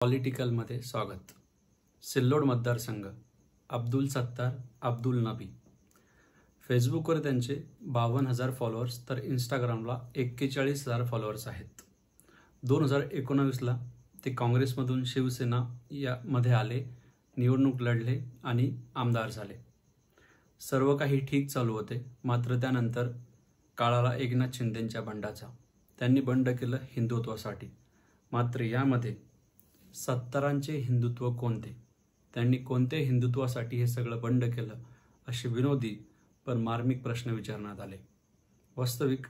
पॉलिटिकलमध्ये स्वागत। सिल्लोड मतदारसंघ, अब्दुल सत्तार, अब्दुल नबी। फेसबुकवर त्यांचे 52,000 फॉलोअर्स तर इंस्टाग्रामला 41,000 फॉलोअर्स आहेत। 2019ला ते काँग्रेसमधून शिवसेना मध्ये आले, निवडणूक लढले आणि आमदार झाले। सर्व काही ठीक चालू होते, मात्र त्यानंतर काळाला एकनाथ शिंदेंच्या बंडाचा। त्यांनी बंड केलं हिंदुत्वासाठी। मात्र यामध्ये सत्तारांचे हिंदुत्व कोणते, त्यांनी कोणत्या हिंदुत्वासाठी हे सगळं बंड केलं, असे विनोदी पण मार्मिक प्रश्न विचारण्यात आले। वास्तविक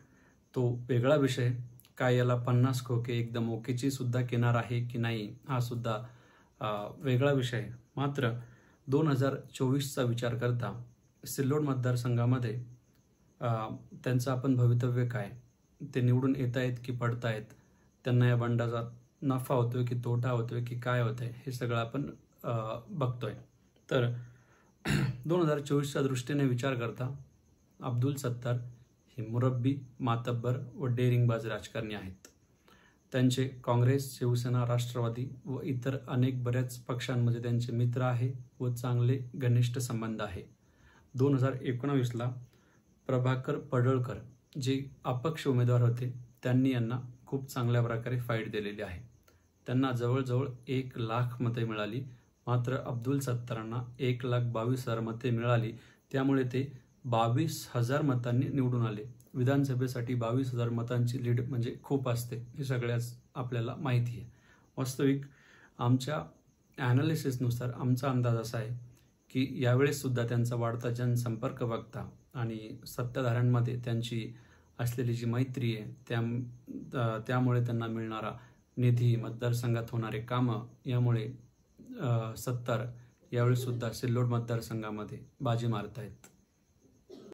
तो वेगळा विषय। काय याला 50 खोके एकदम ओकेची सुद्धा किनार आहे की नाही, हा सुद्धा वेगळा विषय। मात्र 2024चा विचार करता सिल्लोड मतदारसंघामध्ये त्यांचं आपण भवितव्य काय, ते निवडून येत आहेत की पडतायत, त्यांना या बंडाचा नफा होतोय की तोटा होतोय की काय होतंय, हे सगळं आपण बघतोय। तर 2024च्या दृष्टीने विचार करता अब्दुल सत्तार हे मुरब्बी, मातब्बर व डेअरिंगबाज राजकारणी आहेत। त्यांचे काँग्रेस, शिवसेना, राष्ट्रवादी व इतर अनेक बऱ्याच पक्षांमध्ये त्यांचे मित्र आहे व चांगले घनिष्ठ संबंध आहे। 2019ला प्रभाकर पडळकर जे अपक्ष उमेदवार होते, त्यांनी यांना खूप चांगल्या प्रकारे फाईट दिलेली आहे। त्यांना जवळजवळ 1,00,000 मते मिळाली, मात्र अब्दुल सत्तारांना 1,22,000 मते मिळाली। त्यामुळे ते 22,000 मतांनी निवडून आले। विधानसभेसाठी 22,000 मतांची लीड म्हणजे खूप असते, हे सगळ्याच आपल्याला माहिती आहे। वास्तविक आमच्या ॲनालिसिसनुसार आमचा अंदाज असा आहे की यावेळेस सुद्धा त्यांचा वाढता जनसंपर्क बघता आणि सत्ताधाऱ्यांमध्ये त्यांची असलेली जी मैत्री आहे त्यामुळे त्यांना मिळणारा निधी, मतदारसंघात होणारे कामं, यामुळे सत्तार यावेळेस सुद्धा सिल्लोड मतदारसंघामध्ये बाजी मारत आहेत।